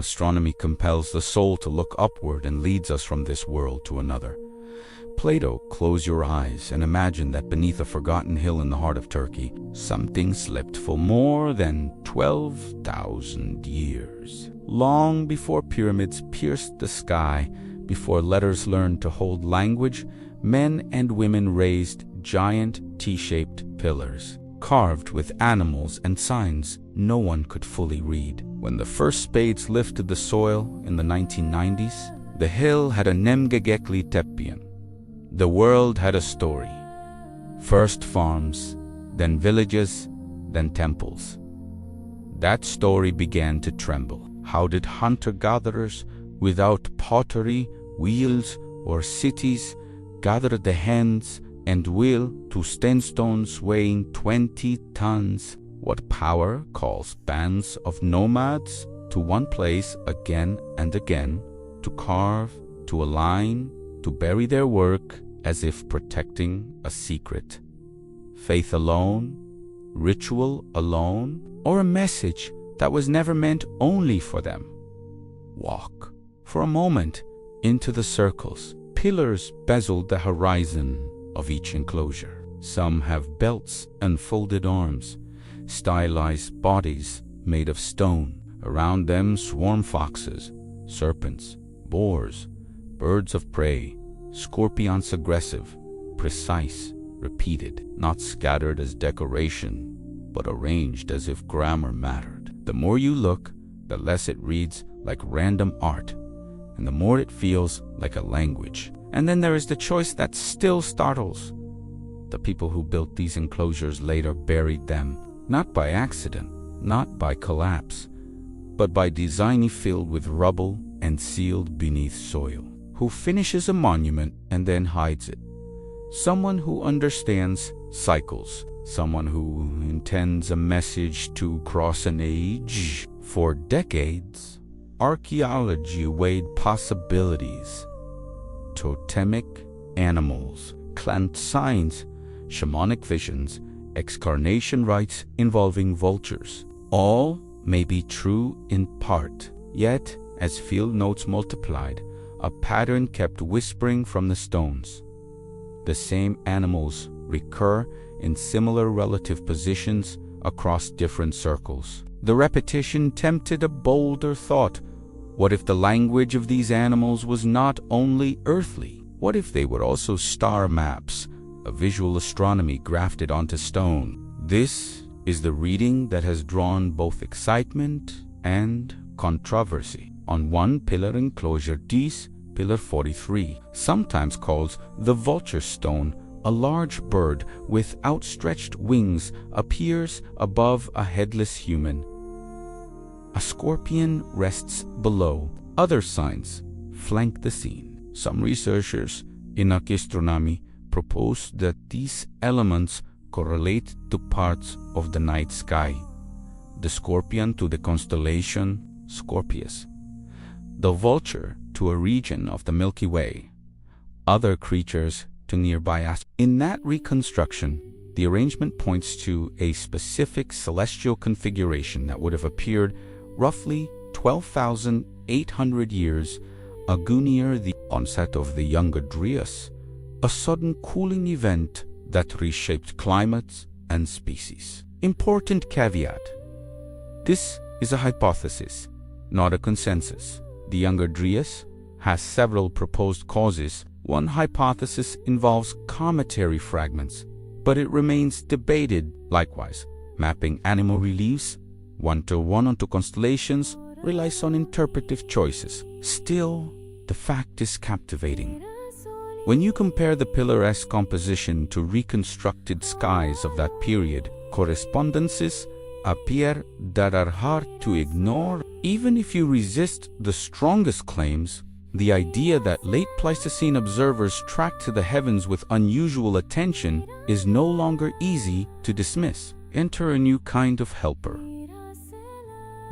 Astronomy compels the soul to look upward and leads us from this world to another. Plato, close your eyes and imagine that beneath a forgotten hill in the heart of Turkey, something slept for more than 12,000 years. Long before pyramids pierced the sky, before letters learned to hold language, men and women raised giant T-shaped pillars, carved with animals and signs no one could fully read. When the first spades lifted the soil in the 1990s, the hill had a Göbekli Tepe. The world had a story. First farms, then villages, then temples. That story began to tremble. How did hunter-gatherers, without pottery, wheels, or cities, gather the hands and will to stones weighing 20 tons? What power calls bands of nomads to one place again and again, to carve, to align, to bury their work as if protecting a secret? Faith alone, ritual alone, or a message that was never meant only for them? Walk for a moment into the circles. Pillars bezeled the horizon of each enclosure. Some have belts and folded arms, stylized bodies made of stone. Around them swarm foxes, serpents, boars, birds of prey, scorpions, aggressive, precise, repeated, not scattered as decoration, but arranged as if grammar mattered. The more you look, the less it reads like random art, and the more it feels like a language. And then there is the choice that still startles. The people who built these enclosures later buried them, not by accident, not by collapse, but by design filled with rubble and sealed beneath soil. Who finishes a monument and then hides it? Someone who understands cycles, someone who intends a message to cross an age. For decades, archaeology weighed possibilities: totemic animals, clan signs, shamanic visions, excarnation rites involving vultures. All may be true in part, yet, as field notes multiplied, a pattern kept whispering from the stones. The same animals recur in similar relative positions across different circles. The repetition tempted a bolder thought. What if the language of these animals was not only earthly? What if they were also star maps, a visual astronomy grafted onto stone? This is the reading that has drawn both excitement and controversy. On one pillar enclosure, this Pillar 43, sometimes called the Vulture Stone, a large bird with outstretched wings appears above a headless human. A scorpion rests below. Other signs flank the scene. Some researchers in Astronomy propose that these elements correlate to parts of the night sky. The scorpion to the constellation Scorpius, the vulture to a region of the Milky Way, other creatures to nearby asters. In that reconstruction, the arrangement points to a specific celestial configuration that would have appeared roughly 12,800 years ago near the onset of the Younger Dryas, a sudden cooling event that reshaped climates and species. Important caveat: this is a hypothesis, not a consensus. The Younger Dryas has several proposed causes. One hypothesis involves cometary fragments, but it remains debated. Likewise, mapping animal reliefs one-to-one onto constellations relies on interpretive choices. Still, the fact is captivating. When you compare the pillar-esque composition to reconstructed skies of that period, correspondences appear that are hard to ignore. Even if you resist the strongest claims, the idea that late Pleistocene observers tracked to the heavens with unusual attention is no longer easy to dismiss. Enter a new kind of helper: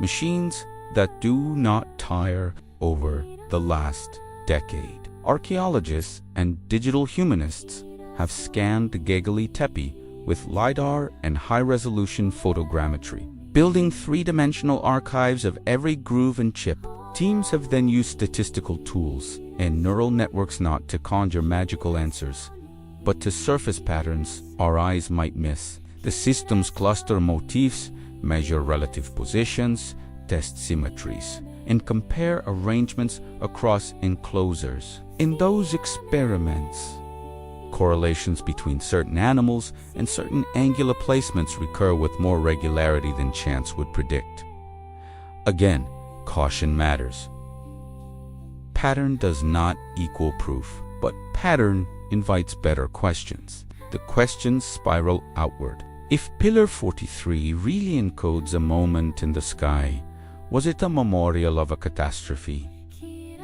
machines that do not tire. Over the last decade, archaeologists and digital humanists have scanned the Göbekli Tepe with LiDAR and high-resolution photogrammetry, building three-dimensional archives of every groove and chip. Teams have then used statistical tools and neural networks not to conjure magical answers, but to surface patterns our eyes might miss. The systems cluster motifs, measure relative positions, test symmetries, and compare arrangements across enclosures. In those experiments, correlations between certain animals and certain angular placements recur with more regularity than chance would predict. Again, caution matters. Pattern does not equal proof, but pattern invites better questions. The questions spiral outward. If Pillar 43 really encodes a moment in the sky, was it a memorial of a catastrophe?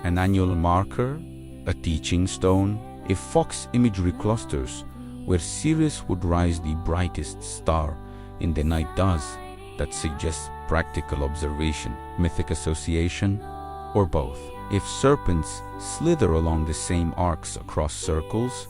An annual marker? A teaching stone? If Fox imagery clusters, where Sirius would rise the brightest star in the night does, that suggests practical observation, mythic association, or both? If serpents slither along the same arcs across circles,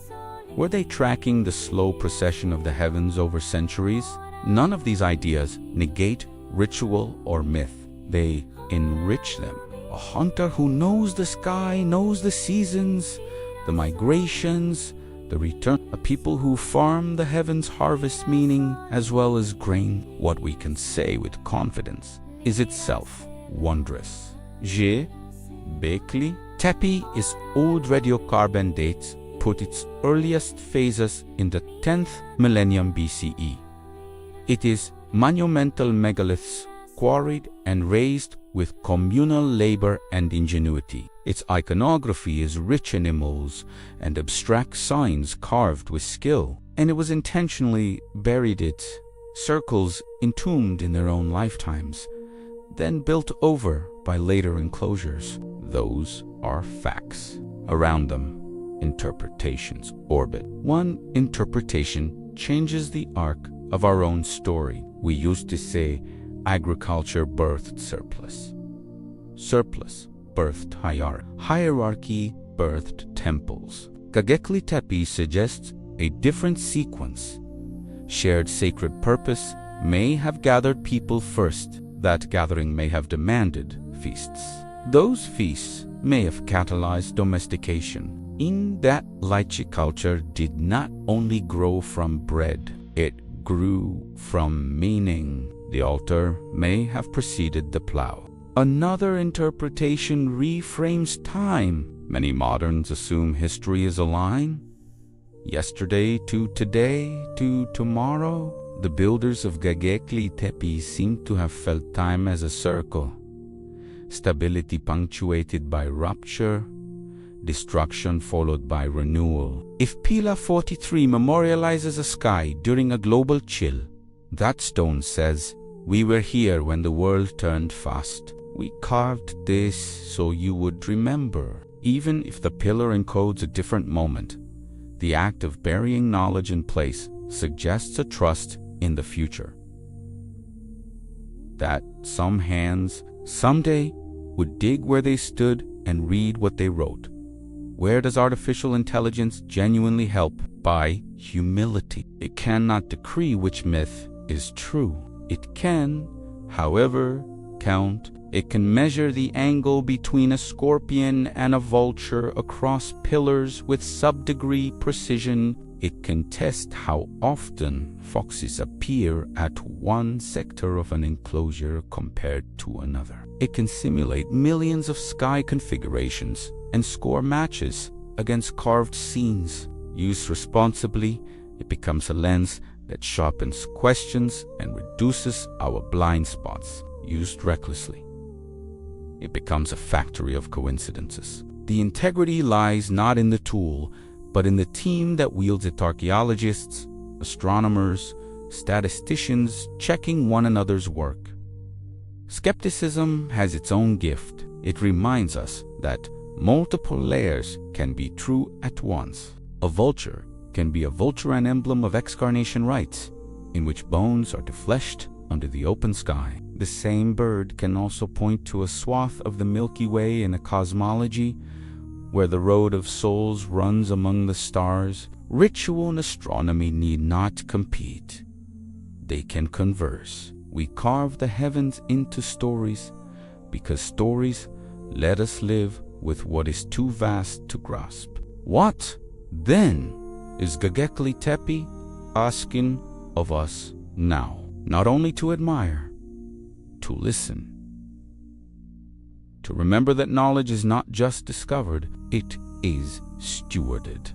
were they tracking the slow procession of the heavens over centuries? None of these ideas negate ritual or myth. They enrich them. A hunter who knows the sky, knows the seasons, the migrations, the return. A people who farm the heavens harvest meaning as well as grain. What we can say with confidence is itself wondrous. Göbekli Tepe is old radiocarbon dates put its earliest phases in the 10th millennium BCE. It is monumental megaliths quarried and raised with communal labor and ingenuity. Its iconography is rich in animals and abstract signs carved with skill, and it was intentionally buried it, circles entombed in their own lifetimes, then built over by later enclosures. Those are facts. Around them, interpretations orbit. One interpretation changes the arc of our own story. We used to say agriculture birthed surplus. Surplus birthed hierarchy. Hierarchy birthed temples. Göbekli Tepe suggests a different sequence. Shared sacred purpose may have gathered people first. That gathering may have demanded feasts. Those feasts may have catalyzed domestication. In that lychee culture did not only grow from bread, it grew from meaning. The altar may have preceded the plow. Another interpretation reframes time. Many moderns assume history is a line. Yesterday to today to tomorrow. The builders of Göbekli Tepe seem to have felt time as a circle. Stability punctuated by rupture, destruction followed by renewal. If Pillar 43 memorializes a sky during a global chill, that stone says, "We were here when the world turned fast. We carved this so you would remember." Even if the pillar encodes a different moment, the act of burying knowledge in place suggests a trust in the future. That some hands someday would dig where they stood and read what they wrote. Where does artificial intelligence genuinely help? By humility. It cannot decree which myth is true. It can, however, count. It can measure the angle between a scorpion and a vulture across pillars with sub-degree precision. It can test how often foxes appear at one sector of an enclosure compared to another. It can simulate millions of sky configurations and score matches against carved scenes. Used responsibly, it becomes a lens that sharpens questions and reduces our blind spots. Used recklessly, it becomes a factory of coincidences. The integrity lies not in the tool, but in the team that wields it. Archaeologists, astronomers, statisticians checking one another's work. Skepticism has its own gift. It reminds us that multiple layers can be true at once. A vulture can be a vulture, an emblem of excarnation rites, in which bones are defleshed under the open sky. The same bird can also point to a swath of the Milky Way in a cosmology where the road of souls runs among the stars. Ritual and astronomy need not compete. They can converse. We carve the heavens into stories because stories let us live with what is too vast to grasp. What, then, is Göbekli Tepe asking of us now? Not only to admire, to listen, to remember that knowledge is not just discovered, it is stewarded.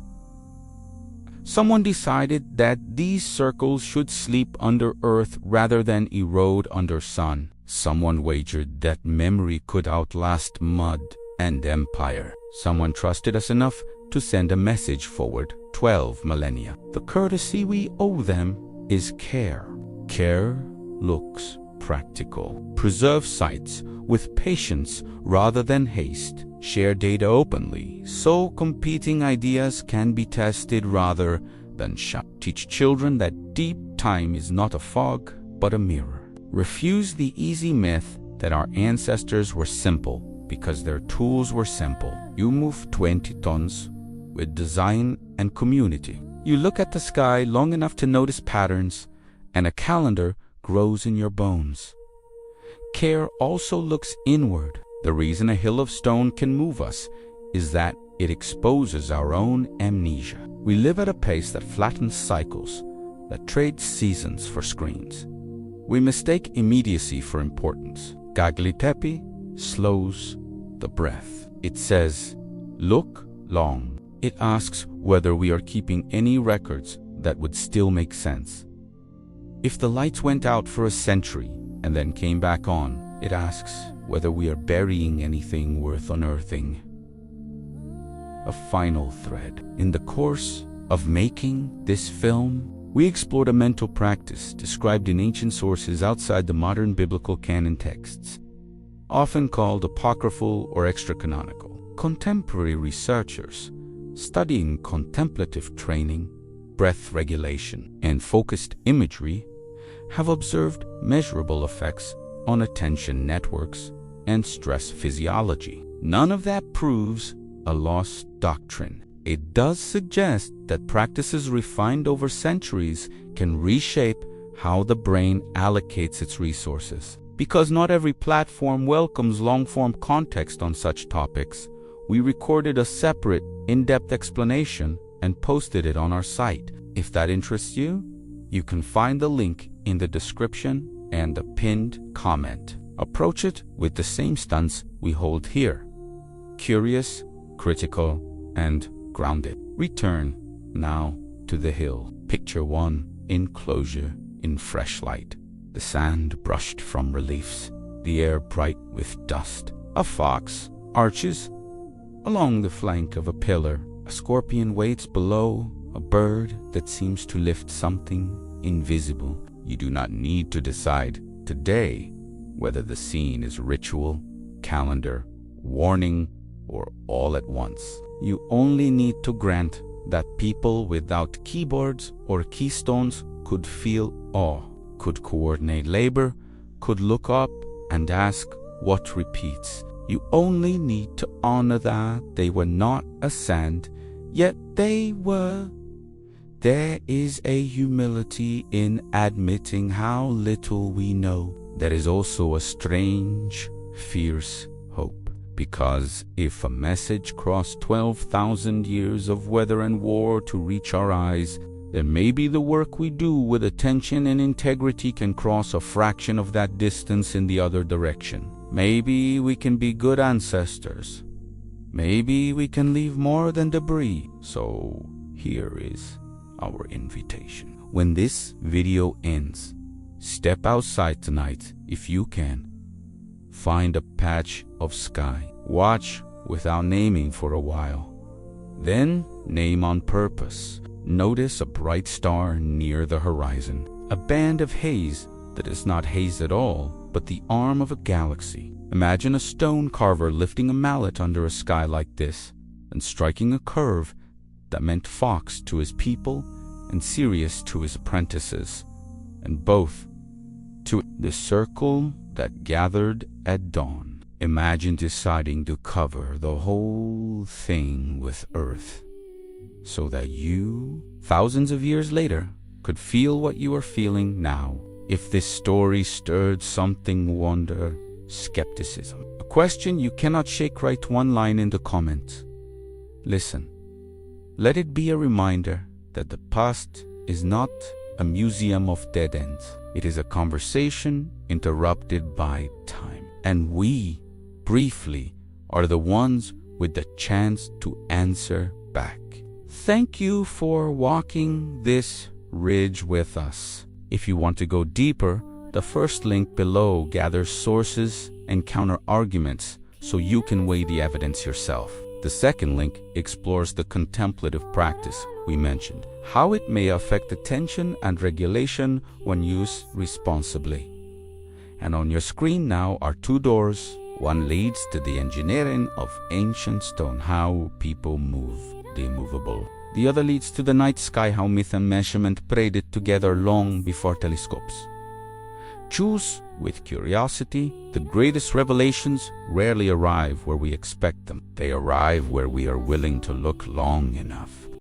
Someone decided that these circles should sleep under earth rather than erode under sun. Someone wagered that memory could outlast mud and empire. Someone trusted us enough to send a message forward 12 millennia. The courtesy we owe them is care. Care looks practical. Preserve sites with patience rather than haste. Share data openly so competing ideas can be tested rather than shut. Teach children that deep time is not a fog but a mirror. Refuse the easy myth that our ancestors were simple because their tools were simple. You move 20 tons with design and community. You look at the sky long enough to notice patterns, and a calendar grows in your bones. Care also looks inward. The reason a hill of stone can move us is that it exposes our own amnesia. We live at a pace that flattens cycles, that trades seasons for screens. We mistake immediacy for importance. Göbekli Tepe slows the breath. It says, look long. It asks whether we are keeping any records that would still make sense. If the lights went out for a century and then came back on, it asks whether we are burying anything worth unearthing. A final thread. In the course of making this film, we explored a mental practice described in ancient sources outside the modern biblical canon texts, often called apocryphal or extra-canonical. Contemporary researchers studying contemplative training, breath regulation, and focused imagery have observed measurable effects on attention networks and stress physiology. None of that proves a lost doctrine. It does suggest that practices refined over centuries can reshape how the brain allocates its resources. Because not every platform welcomes long-form context on such topics, we recorded a separate, in-depth explanation and posted it on our site. If that interests you, you can find the link in the description and the pinned comment. Approach it with the same stance we hold here: curious, critical, and grounded. Return now to the hill. Picture 1, enclosure in fresh light. The sand brushed from reliefs, the air bright with dust. A fox arches along the flank of a pillar. A scorpion waits below, a bird that seems to lift something invisible. You do not need to decide today whether the scene is ritual, calendar, warning, or all at once. You only need to grant that people without keyboards or keystones could feel awe, could coordinate labor, could look up and ask what repeats. You only need to honor that they were not a sand, yet they were. There is a humility in admitting how little we know. There is also a strange, fierce hope. Because if a message crossed 12,000 years of weather and war to reach our eyes, then maybe the work we do with attention and integrity can cross a fraction of that distance in the other direction. Maybe we can be good ancestors. Maybe we can leave more than debris. So here is our invitation. When this video ends, step outside tonight if you can. Find a patch of sky. Watch without naming for a while. Then name on purpose. Notice a bright star near the horizon. A band of haze that is not haze at all, but the arm of a galaxy. Imagine a stone carver lifting a mallet under a sky like this and striking a curve that meant Fox to his people and Sirius to his apprentices, and both to the circle that gathered at dawn. Imagine deciding to cover the whole thing with earth so that you, thousands of years later, could feel what you are feeling now. If this story stirred something wonder, skepticism. A question you cannot shake. Write one line in the comments. Listen. Let it be a reminder that the past is not a museum of dead ends. It is a conversation interrupted by time. And we, briefly, are the ones with the chance to answer back. Thank you for walking this ridge with us. If you want to go deeper, the first link below gathers sources and counter-arguments so you can weigh the evidence yourself. The second link explores the contemplative practice we mentioned, how it may affect attention and regulation when used responsibly. And on your screen now are two doors. One leads to the engineering of ancient stone, how people move the immovable. The other leads to the night sky, how myth and measurement prayed it together long before telescopes. Choose with curiosity. The greatest revelations rarely arrive where we expect them. They arrive where we are willing to look long enough.